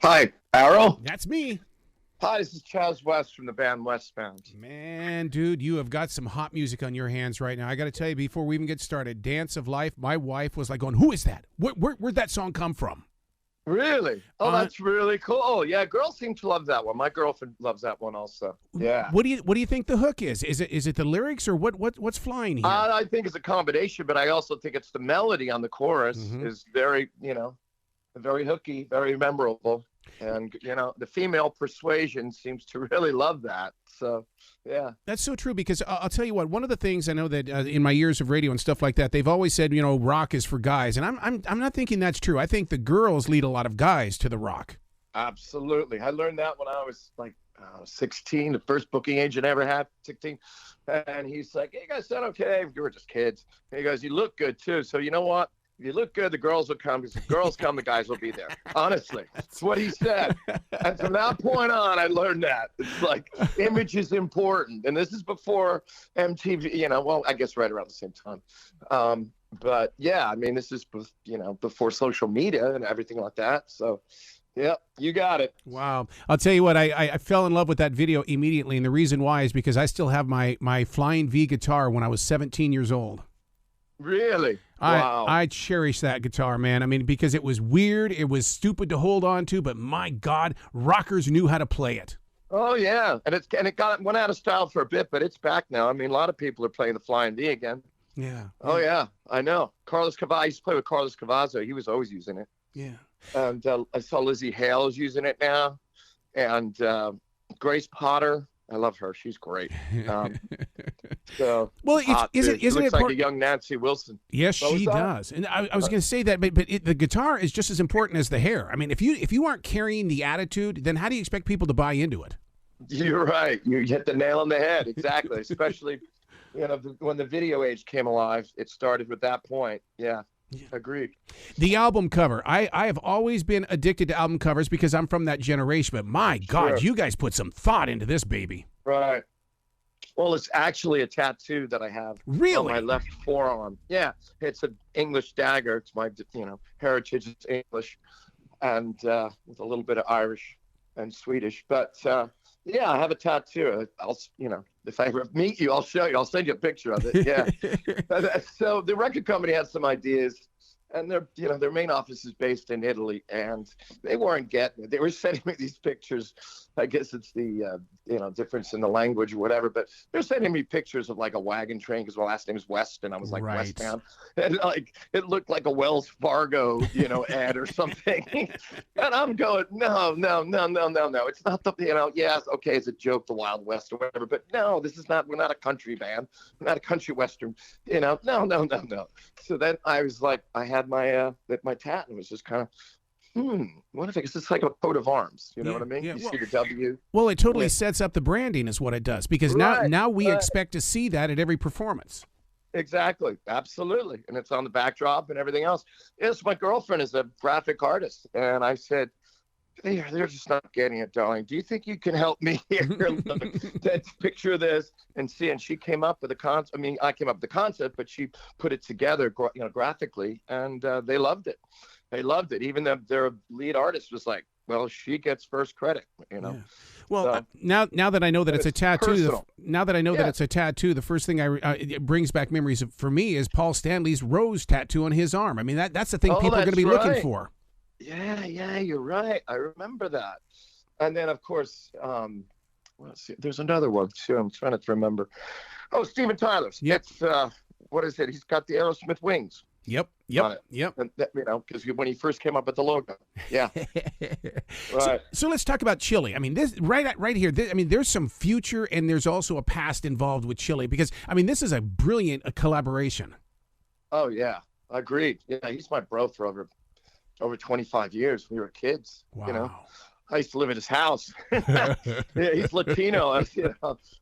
Hi, Arrow. That's me. Hi, this is Chaz West from the band Westbound. Man, dude, you have got some hot music on your hands right now. I got to tell you, before we even get started, Dance of Life, my wife was like going, who is that? Where'd that song come from? Really? Oh, that's really cool. Yeah, girls seem to love that one. My girlfriend loves that one also. Yeah. What do you think the hook is? Is it the lyrics or what's flying here? I think it's a combination, but I also think it's the melody on the chorus is very, very hooky, very memorable. And, the female persuasion seems to really love that. So, yeah. That's so true because I'll tell you what, one of the things I know that in my years of radio and stuff like that, they've always said, rock is for guys. And I'm not thinking that's true. I think the girls lead a lot of guys to the rock. Absolutely. I learned that when I was like 16, the first booking agent I ever had, 16. And he's like, hey, you guys sound okay. We were just kids. And he goes, you look good too. So you know what? If you look good, the girls will come. Because if girls come, the guys will be there. Honestly, that's what he said. And from that point on, I learned that. It's like image is important. And this is before MTV, well, I guess right around the same time. But yeah, I mean, this is, before social media and everything like that. So, yeah, you got it. Wow. I'll tell you what, I fell in love with that video immediately. And the reason why is because I still have my Flying V guitar when I was 17 years old. Really? Wow. I cherish that guitar, man. I mean, because it was weird, it was stupid to hold on to, but my God, rockers knew how to play it. Oh yeah, and it went out of style for a bit, but it's back now. I mean, a lot of people are playing the Flying V again. Yeah. Oh yeah, I know. Carlos Cavazo, I used to play with Carlos Cavazo. He was always using it. Yeah. And I saw Lizzie Hale's using it now, and Grace Potter. I love her. She's great. So well, isn't it looks like a young Nancy Wilson? Yes, she does. And I was going to say that, but the guitar is just as important as the hair. I mean, if you aren't carrying the attitude, then how do you expect people to buy into it? You're right. You hit the nail on the head. Exactly. Especially, when the video age came alive, it started with that point. Yeah. Agreed. The album cover. I have always been addicted to album covers because I'm from that generation. But my God, you guys put some thought into this baby. Right. Well, it's actually a tattoo that I have on my left forearm. Yeah, it's an English dagger. It's my, heritage is English, and with a little bit of Irish and Swedish. But yeah, I have a tattoo. I'll, if I ever meet you, I'll show you. I'll send you a picture of it. Yeah. So the record company had some ideas, and their main office is based in Italy, and they weren't getting it. They were sending me these pictures. I guess it's the difference in the language or whatever, but they're sending me pictures of like a wagon train because my last name is West, and I was like Westbound, and like it looked like a Wells Fargo ad or something, and I'm going no, it's not the yes, okay, it's a joke, the Wild West or whatever, but no, this is not. We're not a country band. We're not a country western. No. So then I was like, I had my tat, and it was just kind of. What if it's like a coat of arms? You know what I mean? Yeah, see the W. Well, it totally sets up the branding is what it does because now we expect to see that at every performance. Exactly. Absolutely. And it's on the backdrop and everything else. Yes, my girlfriend is a graphic artist. And I said, they're just not getting it, darling. Do you think you can help me here? Picture this and see. And she came up with the concept. I mean, I came up with the concept, but she put it together, graphically, and they loved it. They loved it. Even their lead artist was like, well, she gets first credit, Yeah. Well, so, now that I know that it's a tattoo, that it's a tattoo, the first thing it brings back memories for me is Paul Stanley's rose tattoo on his arm. I mean, that's the thing people are going to be looking for. Yeah, you're right. I remember that. And then, of course, there's another one too. I'm trying to remember. Oh, Steven Tyler's. Yep. It's what is it? He's got the Aerosmith wings. Yep. And because when he first came up with the logo. Yeah. Right. So let's talk about Chili. I mean, this right here. There's some future and there's also a past involved with Chili because this is a brilliant collaboration. Oh yeah, agreed. Yeah, he's my bro for over 25 years. We were kids. Wow. I used to live in his house. Yeah, he's Latino.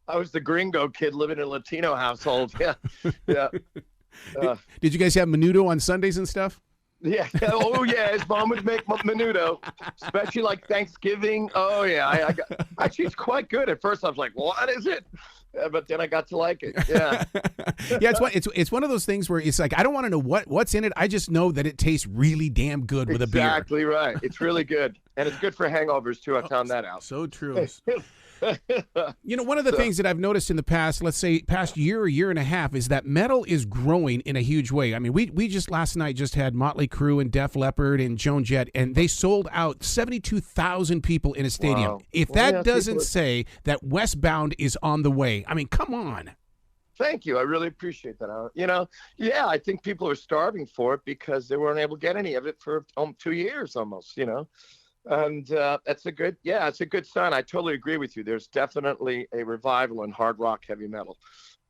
I was the gringo kid living in a Latino household. Yeah. Did you guys have menudo on Sundays and stuff? Yeah. Oh, yeah. His mom would make menudo, especially like Thanksgiving. Oh, yeah. Actually, it's quite good. At first, I was like, what is it? but then I got to like it. Yeah. Yeah, it's one of those things where it's like, I don't want to know what's in it. I just know that it tastes really damn good with a beer. Exactly right. It's really good. And it's good for hangovers, too. I found that out. So true. One of the things that I've noticed in the past, let's say past year and a half, is that metal is growing in a huge way. I mean, we just last night just had Motley Crue and Def Leppard and Joan Jett, and they sold out 72,000 people in a stadium. Wow. If that doesn't say that Westbound is on the way, I mean, come on. Thank you. I really appreciate that. I think people are starving for it because they weren't able to get any of it for 2 years almost, And it's a good sign. I totally agree with you. There's definitely a revival in hard rock, heavy metal,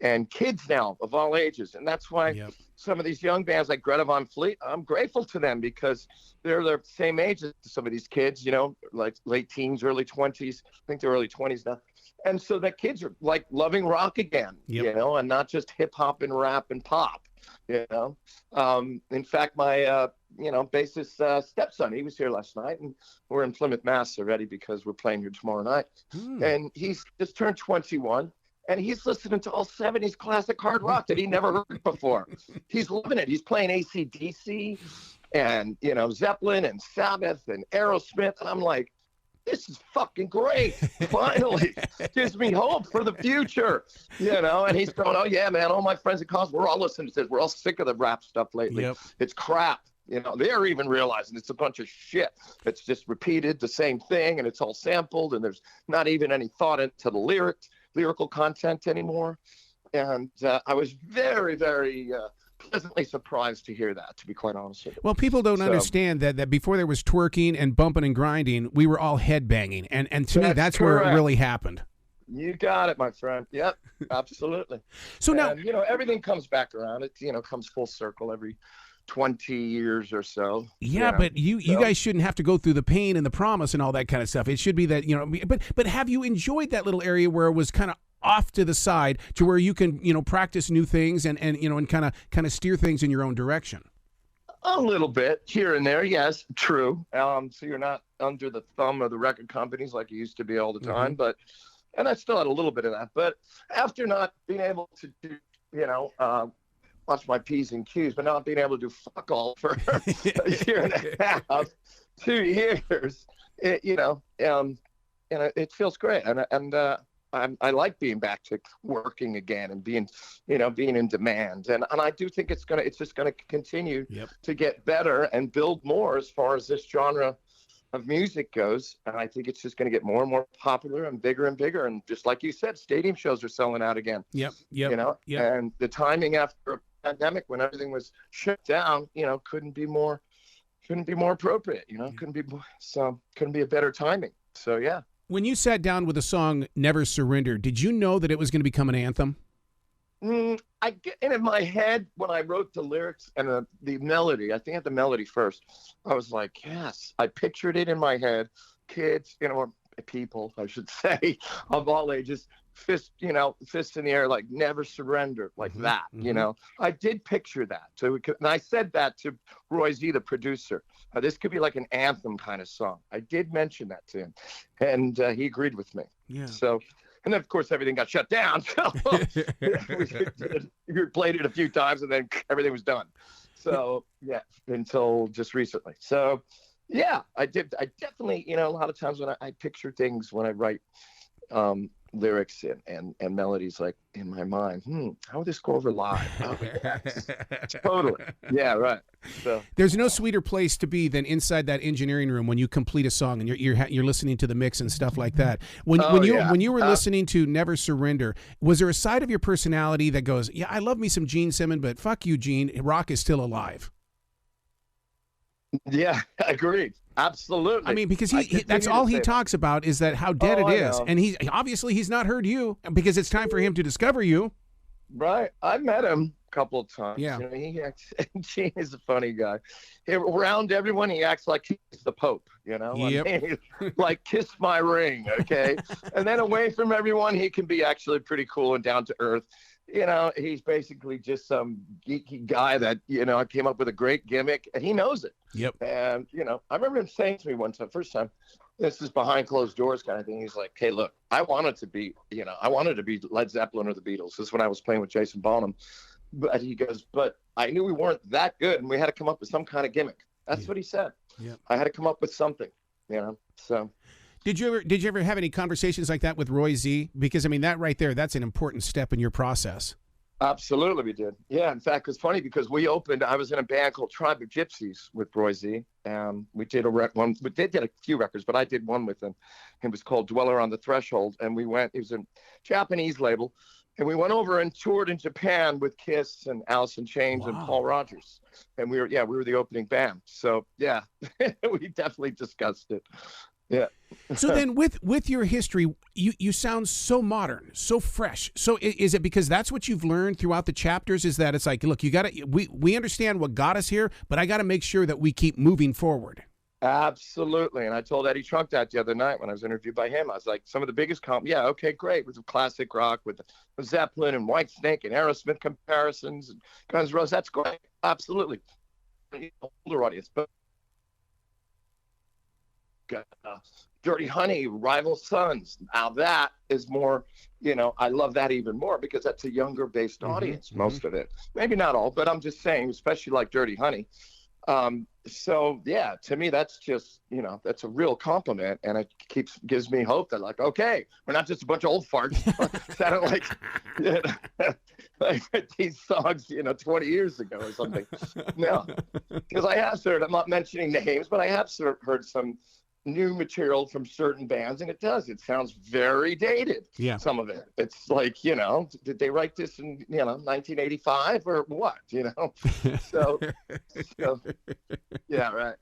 and kids now of all ages. And that's why some of these young bands like Greta Van Fleet, I'm grateful to them because they're the same age as some of these kids, like late teens, early 20s. I think they're early 20s now. And so that kids are like loving rock again, and not just hip hop and rap and pop. In fact, my bassist stepson, he was here last night, and we're in Plymouth, Mass already because we're playing here tomorrow night. And he's just turned 21, and he's listening to all 70s classic hard rock that he never heard before. He's loving it. He's playing AC/DC and Zeppelin and Sabbath and Aerosmith, and I'm like, this is fucking great. Finally, gives me hope for the future, and he's going, oh yeah, man, all my friends at college, we're all listening to this. We're all sick of the rap stuff lately. It's crap. They're even realizing it's a bunch of shit. It's just repeated the same thing, and it's all sampled, and there's not even any thought into the lyrical content anymore. And I was very, very pleasantly surprised to hear that, to be quite honest with you. Well, people don't understand that before there was twerking and bumping and grinding, we were all headbanging. And to me, that's where it really happened. You got it, my friend. Yep, absolutely. So now, everything comes back around. It, comes full circle every 20 years or so. Yeah, but you guys shouldn't have to go through the pain and the promise and all that kind of stuff. It should be that, but have you enjoyed that little area where it was kind of off to the side to where you can, practice new things and kind of steer things in your own direction? A little bit here and there. Yes, true. So you're not under the thumb of the record companies like you used to be all the time, and I still had a little bit of that, but after not being able to do, watch my P's and Q's, but not being able to do fuck all for a year and a half, 2 years, it feels great. And I like being back to working again and being in demand. And I do think it's just gonna continue to get better and build more as far as this genre of music goes. And I think it's just going to get more and more popular and bigger. And just like you said, stadium shows are selling out again. Yep. And the timing after a pandemic when everything was shut down, couldn't be more appropriate. Couldn't be a better timing. So yeah. When you sat down with the song Never Surrender, did you know that it was going to become an anthem? I get in my head when I wrote the lyrics and the melody. I think I had the melody first. I was like, yes. I pictured it in my head. Kids, or people, I should say, of all ages, fist in the air, like never surrender, like that. I did picture that. So and I said that to Roy Z, the producer. This could be like an anthem kind of song. I did mention that to him, and he agreed with me. Yeah. So. And then, of course, everything got shut down. So we played it a few times, and then everything was done. So, yeah, until just recently. So, yeah, I definitely, a lot of times when I picture things when I write lyrics and melodies like in my mind, how would this go over live? Oh, yes. Totally. Yeah, right. So there's no sweeter place to be than inside that engineering room when you complete a song and you're listening to the mix and stuff like that. When you were listening to Never Surrender, was there a side of your personality that goes, yeah, I love me some Gene Simmons, but fuck you, Gene, rock is still alive? Yeah, agreed. Absolutely. I mean, because that's all he talks about is that how dead it is. And he's not heard you because it's time for him to discover you. Right. I met him a couple of times. Yeah. Gene is a funny guy. Around everyone, he acts like he's the Pope, Yep. I mean, like kiss my ring, okay? And then away from everyone, he can be actually pretty cool and down to earth. he's basically just some geeky guy that, I came up with a great gimmick, and he knows it. Yep. And, I remember him saying to me one time, first time, this is behind closed doors kind of thing. He's like, hey, look, I wanted to be Led Zeppelin or the Beatles. This is when I was playing with Jason Bonham. But he goes, but I knew we weren't that good, and we had to come up with some kind of gimmick. That's what he said. Yeah. I had to come up with something, so. Did you ever have any conversations like that with Roy Z? Because, I mean, that right there, that's an important step in your process. Absolutely, we did. Yeah, in fact, it's funny because I was in a band called Tribe of Gypsies with Roy Z. We did we did a few records, but I did one with him. It was called Dweller on the Threshold. And it was a Japanese label. And we went over and toured in Japan with Kiss and Alice in Chains and Paul Rogers. And we were the opening band. So, yeah, we definitely discussed it. Yeah. So then with your history, you sound so modern, so fresh. So is it because that's what you've learned throughout the chapters, is that it's like, look, we understand what got us here, but I got to make sure that we keep moving forward. Absolutely. And I told Eddie Trunk that the other night when I was interviewed by him. I was like, some of the biggest okay, great, with the classic rock, with the Zeppelin and Whitesnake and Aerosmith comparisons and Guns N' Roses. That's great. Absolutely. Older audience, but Dirty Honey, Rival Sons. Now that is more, I love that even more because that's a younger based audience, most of it. Maybe not all, but I'm just saying, especially like Dirty Honey. So yeah, to me, that's just, that's a real compliment, and it gives me hope that, like, okay, we're not just a bunch of old farts sounding like these songs, 20 years ago or something. No, because I have heard, I'm not mentioning names, but I have heard some new material from certain bands, and it sounds very dated. Yeah, some of it, it's like, did they write this in 1985 or what? So yeah, right.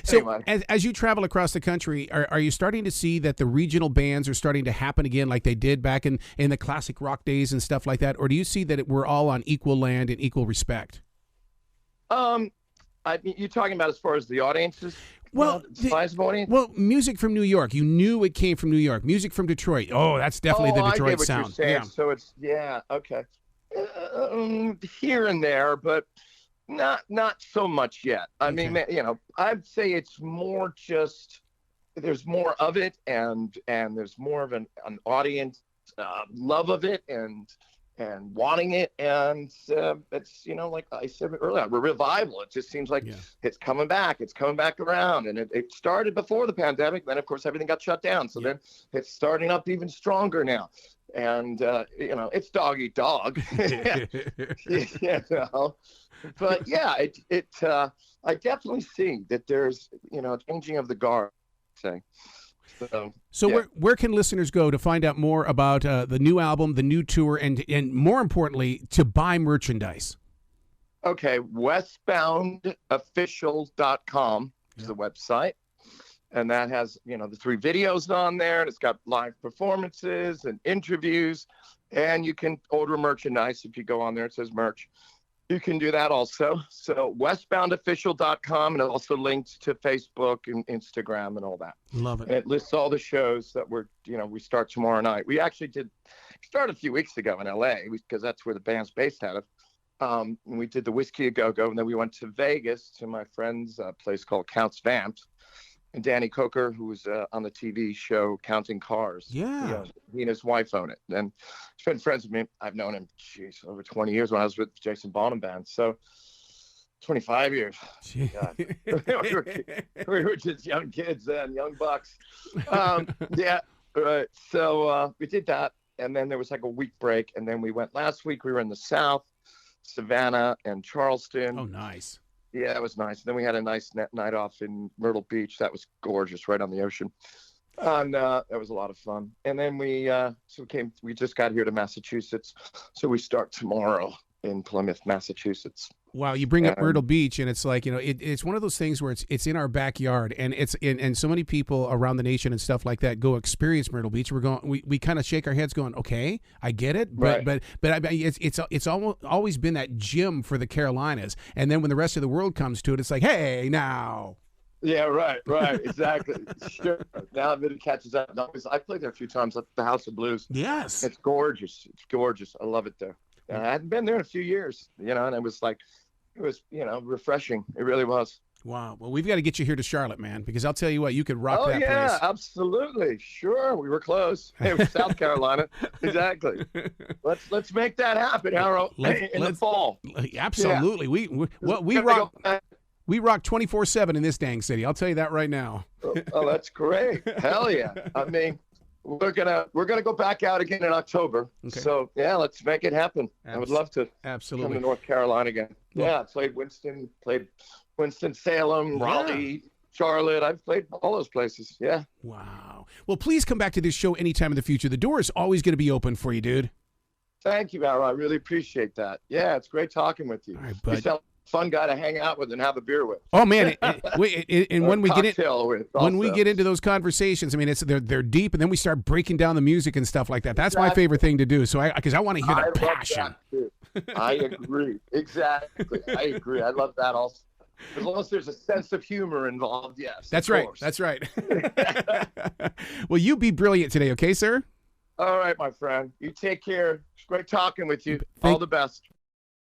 So anyway. as you travel across the country, are you starting to see that the regional bands are starting to happen again, like they did back in the classic rock days and stuff like that, or do you see that we're all on equal land and equal respect? You're talking about as far as the audiences? Well, music from New York. You knew it came from New York. Music from Detroit. Oh, that's definitely the Detroit I get what sound. You're saying. Yeah. So it's okay. Here and there, but not so much yet. I mean, I'd say it's more just there's more of it, and there's more of an audience love of it, and wanting it, and it's like I said earlier, a revival. It just seems like it's coming back around, and it started before the pandemic. Then of course everything got shut down, so then it's starting up even stronger now, and it's dog eat dog. But yeah, I definitely see that there's changing of the guard, say. So yeah. where can listeners go to find out more about the new album, the new tour, and more importantly, to buy merchandise? Okay, westboundofficial.com is the website, and that has the 3 videos on there, and it's got live performances and interviews, and you can order merchandise. If you go on there, it says merch. You can do that also. So westboundofficial.com, and it also links to Facebook and Instagram and all that. Love it. And it lists all the shows that we start tomorrow night. We actually started a few weeks ago in LA because that's where the band's based out of. And we did the Whiskey A Go-Go, and then we went to Vegas to my friend's place called Counts Vamps. And Danny Coker, who was on the TV show Counting Cars. Yeah. He and his wife own it. And he's been friends with me. I've known him, over 20 years when I was with Jason Bonham Band. So 25 years. God. we were just young kids then, young bucks. Yeah. Right. So we did that. And then there was like a week break. And then we went last week. We were in the South, Savannah and Charleston. Oh, nice. Yeah, it was nice. Then we had a nice night off in Myrtle Beach. That was gorgeous, right on the ocean. And that was a lot of fun. And then we just got here to Massachusetts. So we start tomorrow in Plymouth, Massachusetts. Wow, you bring up Myrtle Beach, and it's like, it's one of those things where it's in our backyard, and and so many people around the nation and stuff like that go experience Myrtle Beach. We kind of shake our heads, going, okay, I get it, but right. but it's always been that gym for the Carolinas, and then when the rest of the world comes to it, it's like, hey, now. Yeah, right, exactly. Sure. Now that it catches up. I played there a few times at the House of Blues. Yes, it's gorgeous. I love it there. And I hadn't been there in a few years, and it was like, refreshing. It really was. Wow. Well, we've got to get you here to Charlotte, man, because I'll tell you what, you could rock that place. Oh, yeah, absolutely. Sure. We were close. Hey, South Carolina. Exactly. Let's make that happen, Harold, in the fall. Absolutely. Yeah. We rock 24/7 in this dang city. I'll tell you that right now. Oh, that's great. Hell yeah. I mean, we're gonna go back out again in October. Okay. So yeah, let's make it happen. I would love to come to North Carolina again. Yeah, I played Winston-Salem, Raleigh, Charlotte. I've played all those places. Yeah. Wow. Well, please come back to this show anytime in the future. The door is always going to be open for you, dude. Thank you, Harold. I really appreciate that. Yeah, it's great talking with you. All right, bud. You're a fun guy to hang out with and have a beer with. Oh man, and when we get into those conversations, I mean, they're deep, and then we start breaking down the music and stuff like that. That's my favorite thing to do. So because I want to hear the passion. I agree. Exactly. I agree. I love that also. As long as there's a sense of humor involved, yes. That's right. That's right. Well, you be brilliant today, okay, sir? All right, my friend. You take care. It's great talking with you. All the best.